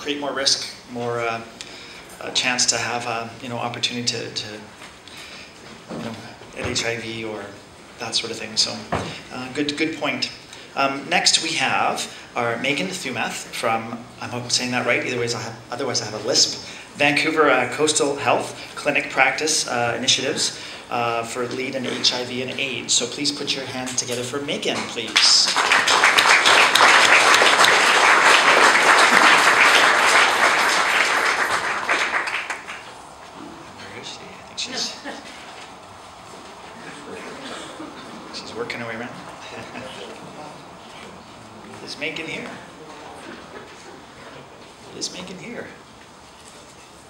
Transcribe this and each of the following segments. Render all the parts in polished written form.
create more risk, more a chance to have opportunity to get HIV or that sort of thing. So good point. Next we have our Megan Thumath from, I hope I'm saying that right, otherwise I have a lisp, Vancouver Coastal Health Clinic Practice Initiatives for lead in HIV and AIDS. So please put your hand together for Megan, please. Where is she? I think she's working her way around. Is Megan here? Is Megan here?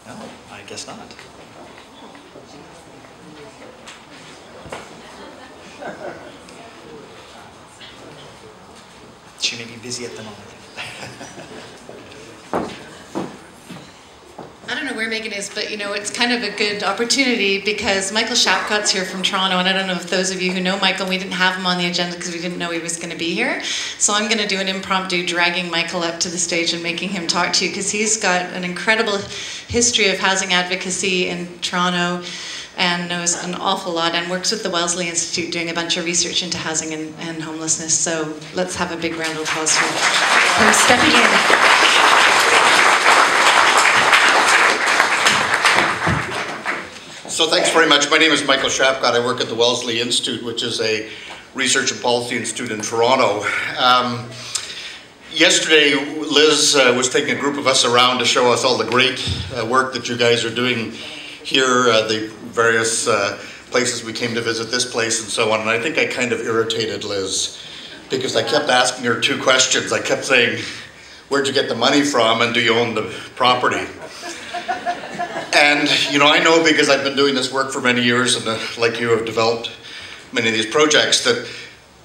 No, I guess not. She may be busy at the moment. I don't know where Megan is, but it's kind of a good opportunity because Michael Shapcott's here from Toronto, and I don't know if those of you who know Michael, we didn't have him on the agenda because we didn't know he was going to be here. So I'm going to do an impromptu dragging Michael up to the stage and making him talk to you because he's got an incredible history of housing advocacy in Toronto and knows an awful lot and works with the Wellesley Institute doing a bunch of research into housing and homelessness. So let's have a big round of applause for him stepping in. So thanks very much. My name is Michael Shapcott. I work at the Wellesley Institute, which is a research and policy institute in Toronto. Yesterday, Liz was taking a group of us around to show us all the great work that you guys are doing here, the various places we came to visit, this place and so on. And I think I kind of irritated Liz because I kept asking her two questions. I kept saying, where'd you get the money from and do you own the property? And, I know because I've been doing this work for many years and like you have developed many of these projects that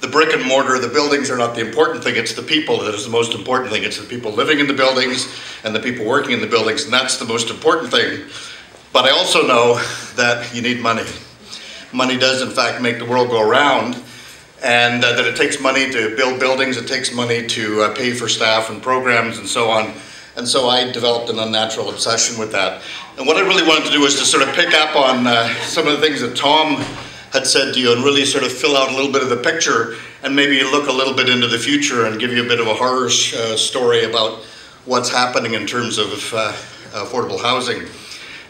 the brick and mortar, the buildings are not the important thing, it's the people that is the most important thing. It's the people living in the buildings and the people working in the buildings, and that's the most important thing. But I also know that you need money. Money does in fact make the world go around, and that it takes money to build buildings, it takes money to pay for staff and programs and so on. And so I developed an unnatural obsession with that. And what I really wanted to do was to sort of pick up on some of the things that Tom had said to you and really sort of fill out a little bit of the picture and maybe look a little bit into the future and give you a bit of a horror story about what's happening in terms of affordable housing.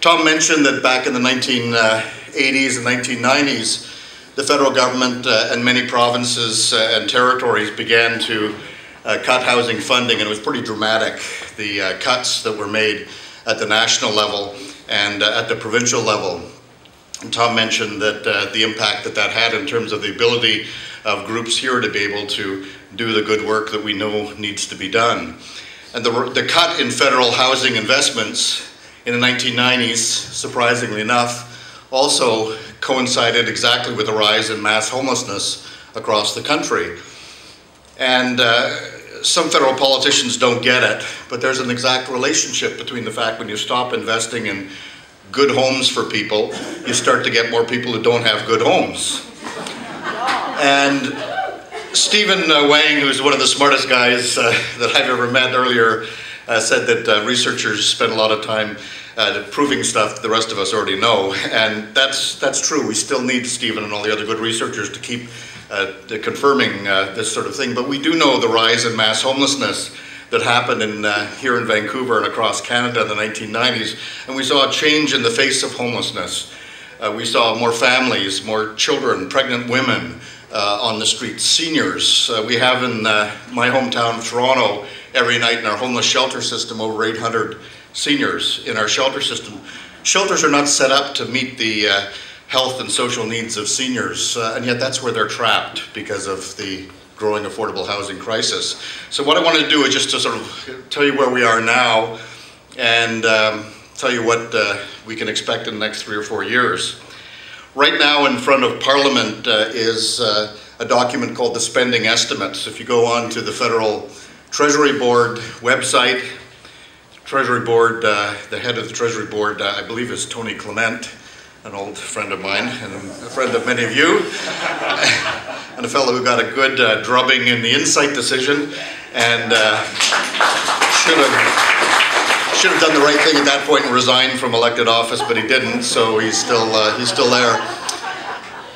Tom mentioned that back in the 1980s and 1990s, the federal government and many provinces and territories began to cut housing funding, and it was pretty dramatic, the cuts that were made at the national level and at the provincial level. And Tom mentioned that the impact that had in terms of the ability of groups here to be able to do the good work that we know needs to be done. And the cut in federal housing investments in the 1990s, surprisingly enough, also coincided exactly with the rise in mass homelessness across the country. And some federal politicians don't get it, but there's an exact relationship between the fact when you stop investing in good homes for people, you start to get more people who don't have good homes. And Stephen Wang, who's one of the smartest guys that I've ever met earlier, said that researchers spend a lot of time proving stuff the rest of us already know. And that's true. We still need Stephen and all the other good researchers to keep confirming this sort of thing. But we do know the rise in mass homelessness that happened here in Vancouver and across Canada in the 1990s. And we saw a change in the face of homelessness. We saw more families, more children, pregnant women on the streets, seniors. We have in my hometown of Toronto, every night in our homeless shelter system, over 800 seniors in our shelter system. Shelters are not set up to meet the health and social needs of seniors, and yet that's where they're trapped because of the growing affordable housing crisis. So what I wanted to do is just to sort of tell you where we are now and tell you what we can expect in the next 3 or 4 years. Right now in front of Parliament is a document called the Spending Estimates. If you go on to the Federal Treasury Board website, Treasury Board, the head of the Treasury Board, I believe is Tony Clement, an old friend of mine and a friend of many of you, and a fellow who got a good drubbing in the Insight decision and should have should have done the right thing at that point and resigned from elected office, but he didn't, so he's still there.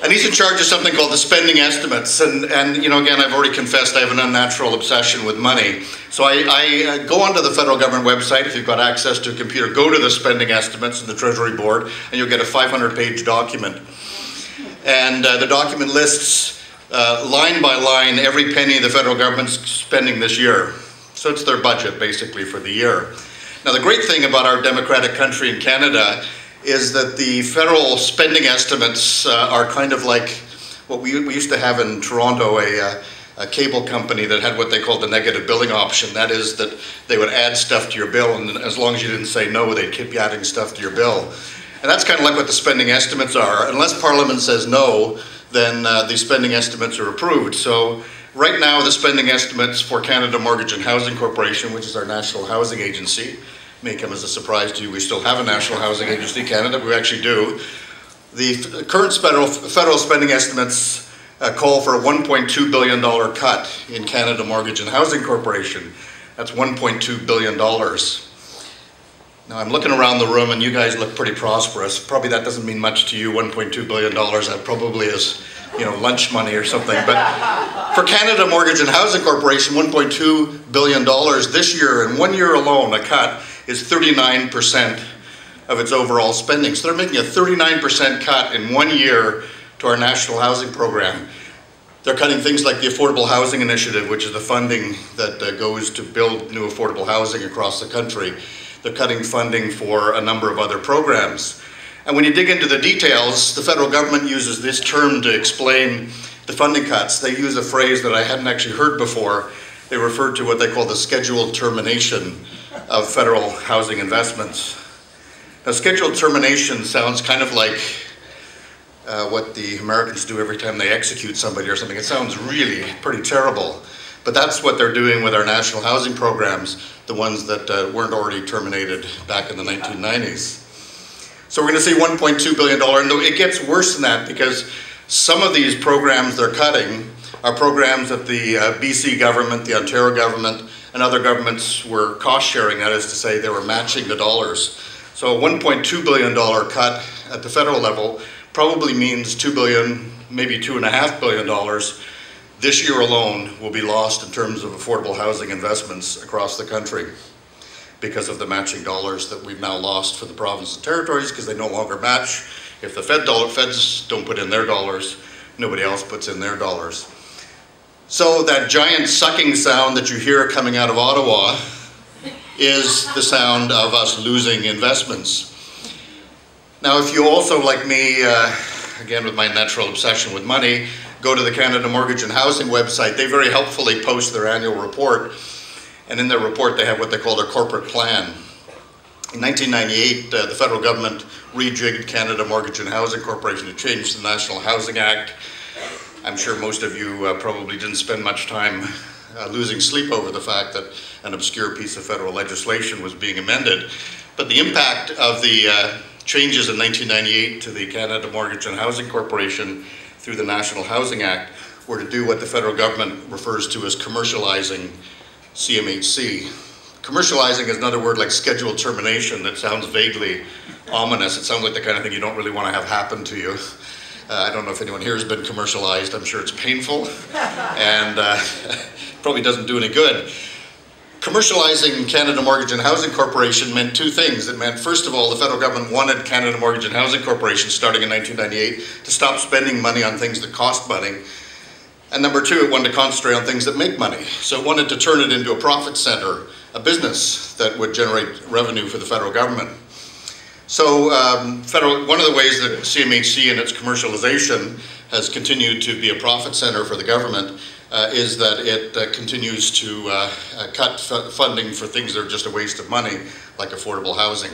And he's in charge of something called the spending estimates. And you know, again, I've already confessed I have an unnatural obsession with money. So I go onto the federal government website. If you've got access to a computer, go to the spending estimates in the Treasury Board, and you'll get a 500-page document. And the document lists line by line every penny the federal government's spending this year. So it's their budget, basically, for the year. Now, the great thing about our democratic country in Canada is that the federal spending estimates are kind of like what we used to have in Toronto, a cable company that had what they called the negative billing option. That is that they would add stuff to your bill, and as long as you didn't say no, they'd keep adding stuff to your bill. And that's kind of like what the spending estimates are. Unless Parliament says no, then the spending estimates are approved. So right now, the spending estimates for Canada Mortgage and Housing Corporation, which is our national housing agency, may come as a surprise to you, we still have a national housing agency in Canada, we actually do. The current federal spending estimates call for a $1.2 billion cut in Canada Mortgage and Housing Corporation. That's $1.2 billion. Now I'm looking around the room and you guys look pretty prosperous. Probably that doesn't mean much to you, $1.2 billion. That probably is, you know, lunch money or something. But for Canada Mortgage and Housing Corporation, $1.2 billion this year, in 1 year alone, a cut is 39% of its overall spending. So they're making a 39% cut in 1 year to our national housing program. They're cutting things like the Affordable Housing Initiative, which is the funding that goes to build new affordable housing across the country. They're cutting funding for a number of other programs. And when you dig into the details, the federal government uses this term to explain the funding cuts. They use a phrase that I hadn't actually heard before. They refer to what they call the scheduled termination of federal housing investments. Now, scheduled termination sounds kind of like what the Americans do every time they execute somebody or something. It sounds really pretty terrible. But that's what they're doing with our national housing programs, the ones that weren't already terminated back in the 1990s. So we're going to see $1.2 billion, and it gets worse than that because some of these programs they're cutting are programs that the BC government, the Ontario government, and other governments were cost sharing. That is to say, they were matching the dollars. So a $1.2 billion cut at the federal level probably means $2 billion, maybe $2.5 billion this year alone will be lost in terms of affordable housing investments across the country because of the matching dollars that we've now lost for the provinces and territories because they no longer match. If the feds don't put in their dollars, nobody else puts in their dollars. So that giant sucking sound that you hear coming out of Ottawa is the sound of us losing investments. Now, if you also, like me, again with my natural obsession with money, go to the Canada Mortgage and Housing website, they very helpfully post their annual report. And in their report, they have what they call their corporate plan. In 1998, the federal government rejigged Canada Mortgage and Housing Corporation to change the National Housing Act. I'm sure most of you probably didn't spend much time losing sleep over the fact that an obscure piece of federal legislation was being amended. But the impact of the changes in 1998 to the Canada Mortgage and Housing Corporation through the National Housing Act were to do what the federal government refers to as commercializing CMHC. Commercializing is another word like scheduled termination that sounds vaguely ominous. It sounds like the kind of thing you don't really want to have happen to you. I don't know if anyone here has been commercialized. I'm sure it's painful and probably doesn't do any good. Commercializing Canada Mortgage and Housing Corporation meant two things. It meant, first of all, the federal government wanted Canada Mortgage and Housing Corporation, starting in 1998, to stop spending money on things that cost money. And number two, it wanted to concentrate on things that make money. So it wanted to turn it into a profit center, a business that would generate revenue for the federal government. So one of the ways that CMHC and its commercialization has continued to be a profit center for the government is that it continues to cut funding for things that are just a waste of money, like affordable housing.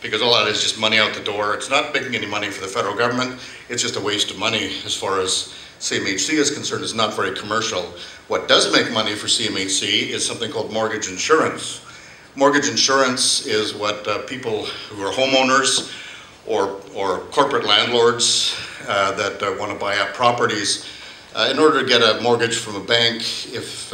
Because all that is just money out the door. It's not making any money for the federal government. It's just a waste of money as far as CMHC is concerned. It's not very commercial. What does make money for CMHC is something called mortgage insurance. Mortgage insurance is what people who are homeowners or corporate landlords that want to buy up properties in order to get a mortgage from a bank if